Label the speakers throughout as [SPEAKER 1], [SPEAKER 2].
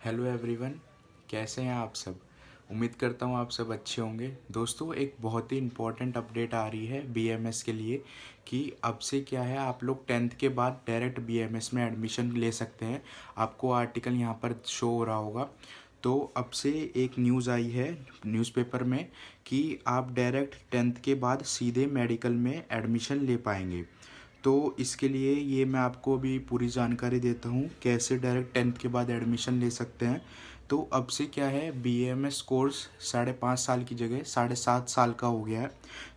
[SPEAKER 1] Hello everyone, कैसे हैं आप सब। उम्मीद करता हूँ आप सब अच्छे होंगे। दोस्तों, एक बहुत ही इम्पोर्टेंट अपडेट आ रही है बीएमएस के लिए कि अब से क्या है, आप लोग 10th के बाद डायरेक्ट बीएमएस में एडमिशन ले सकते हैं। आपको आर्टिकल यहाँ पर शो हो रहा होगा। तो अब से एक न्यूज़ आई है न्यूज़पेपर में कि आप डायरेक्ट 10th के बाद सीधे मेडिकल में एडमिशन ले पाएंगे। तो इसके लिए ये मैं आपको अभी पूरी जानकारी देता हूँ कैसे डायरेक्ट 10th के बाद एडमिशन ले सकते हैं। तो अब से क्या है, बीएमएस कोर्स 5.5 साल की जगह 7.5 साल का हो गया है।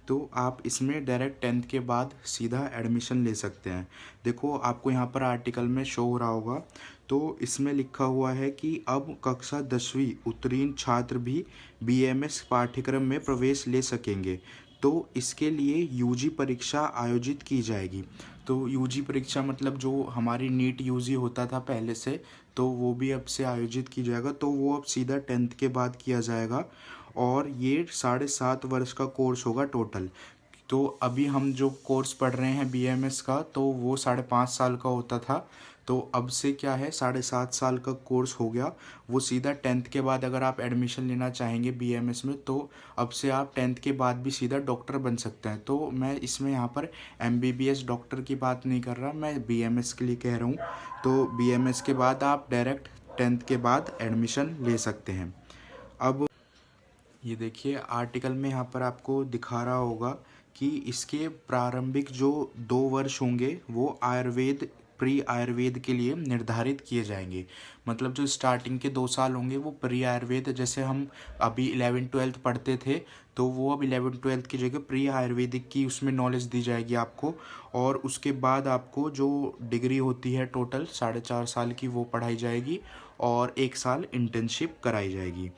[SPEAKER 1] तो आप इसमें डायरेक्ट 10th के बाद सीधा एडमिशन ले सकते हैं। देखो, आपको यहाँ पर आर्टिकल में शो हो रहा होगा। तो इसमें लिखा हुआ है कि अब कक्षा 10वीं उत्तीर्ण छात्र भी बीएमएस पाठ्यक्रम में प्रवेश ले सकेंगे। तो इसके लिए यूजी परीक्षा आयोजित की जाएगी। तो यूजी परीक्षा मतलब जो हमारी नीट यूजी होता था पहले से, तो वो भी अब से आयोजित की जाएगा। तो वो अब सीधा 10th के बाद किया जाएगा और ये 7.5 वर्ष का कोर्स होगा टोटल। तो अभी हम जो कोर्स पढ़ रहे हैं बीएमएस का, तो वो 5.5 साल का होता था। तो अब से क्या है, 7.5 साल का कोर्स हो गया। वो सीधा 10th के बाद अगर आप एडमिशन लेना चाहेंगे बीएमएस में, तो अब से आप 10th के बाद भी सीधा डॉक्टर बन सकते हैं। तो मैं इसमें यहाँ पर एमबीबीएस डॉक्टर की बात नहीं कर रहा, मैं बीएमएस के लिए कह रहा हूँ। तो बीएमएस के बाद आप डायरेक्ट 10th के बाद एडमिशन ले सकते हैं। अब ये देखिए, आर्टिकल में यहाँ पर आपको दिखा रहा होगा कि इसके प्रारंभिक जो 2 वर्ष होंगे वो आयुर्वेद प्री आयुर्वेद के लिए निर्धारित किए जाएंगे। मतलब जो स्टार्टिंग के 2 साल होंगे वो प्री आयुर्वेद, जैसे हम अभी 11th-12th पढ़ते थे, तो वो अब 11th-12th की जगह प्री आयुर्वेदिक की उसमें नॉलेज दी जाएगी आपको। और उसके बाद आपको जो डिग्री होती है टोटल 4.5 साल की, वो पढ़ाई जाएगी और 1 साल इंटर्नशिप कराई जाएगी।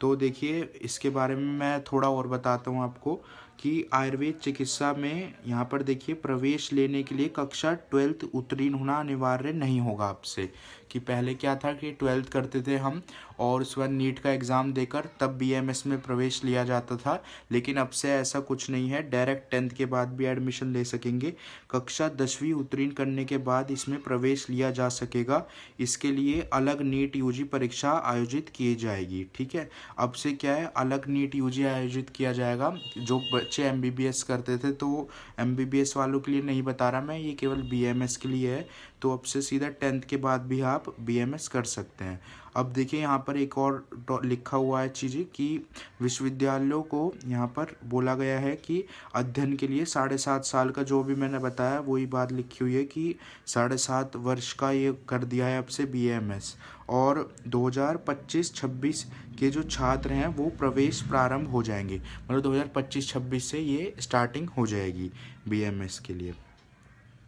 [SPEAKER 1] तो देखिए, इसके बारे में मैं थोड़ा और बताता हूँ आपको कि आयुर्वेद चिकित्सा में यहाँ पर देखिए, प्रवेश लेने के लिए कक्षा 12th उत्तीर्ण होना अनिवार्य नहीं होगा आपसे। कि पहले क्या था कि 12th करते थे हम और उसके बाद नीट का एग्ज़ाम देकर तब बीएमएस में प्रवेश लिया जाता था। लेकिन अब से ऐसा कुछ नहीं है, डायरेक्ट 10th के बाद भी एडमिशन ले सकेंगे। कक्षा 10वीं उत्तीर्ण करने के बाद इसमें प्रवेश लिया जा सकेगा। इसके लिए अलग नीट यूजी परीक्षा आयोजित की जाएगी। ठीक है, अब से क्या है, अलग नीट यूजी आयोजित किया जाएगा। जो बच्चे एमबीबीएस करते थे, तो एमबीबीएस वालों के लिए नहीं बता रहा मैं, ये केवल बीएमएस के लिए है। तो अब से सीधा 10th के बाद भी आप बीएमएस कर सकते हैं। अब देखिए, यहाँ पर एक और लिखा हुआ है चीज़ें कि विश्वविद्यालयों को यहाँ पर बोला गया है कि अध्ययन के लिए 7.5 साल का, जो भी मैंने बताया वही बात लिखी हुई है कि 7.5 वर्ष का ये कर दिया है अब से बीएमएस। और 2025-26 के जो छात्र हैं वो प्रवेश प्रारंभ हो जाएंगे। मतलब 2025-26 से ये स्टार्टिंग हो जाएगी बीएमएस के लिए।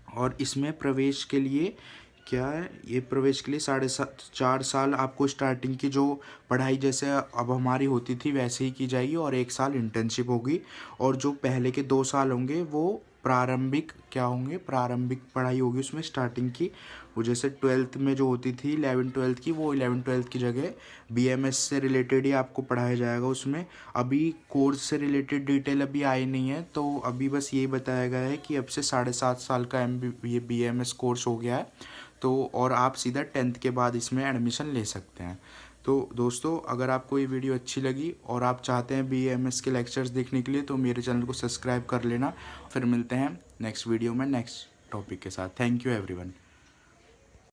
[SPEAKER 1] और इसमें प्रवेश के लिए क्या है, ये प्रवेश के लिए 4.5 साल आपको स्टार्टिंग की जो पढ़ाई जैसे अब हमारी होती थी वैसे ही की जाएगी और 1 साल इंटर्नशिप होगी। और जो पहले के 2 साल होंगे वो प्रारंभिक क्या होंगे, प्रारंभिक पढ़ाई होगी उसमें स्टार्टिंग की। वो जैसे 12th में जो होती थी 11th-12th की, वो 11th-12th की जगह बीएमएस से रिलेटेड ही आपको पढ़ाया जाएगा उसमें। अभी कोर्स से रिलेटेड डिटेल अभी आई नहीं है, तो अभी बस यही बताया गया है कि अब से 7.5 साल का ये बीएमएस कोर्स हो गया है। तो और आप सीधा 10th के बाद इसमें एडमिशन ले सकते हैं। तो दोस्तों, अगर आपको ये वीडियो अच्छी लगी और आप चाहते हैं बीएमएस के लेक्चर्स देखने के लिए, तो मेरे चैनल को सब्सक्राइब कर लेना। फिर मिलते हैं नेक्स्ट वीडियो में नेक्स्ट टॉपिक के साथ। Thank you everyone.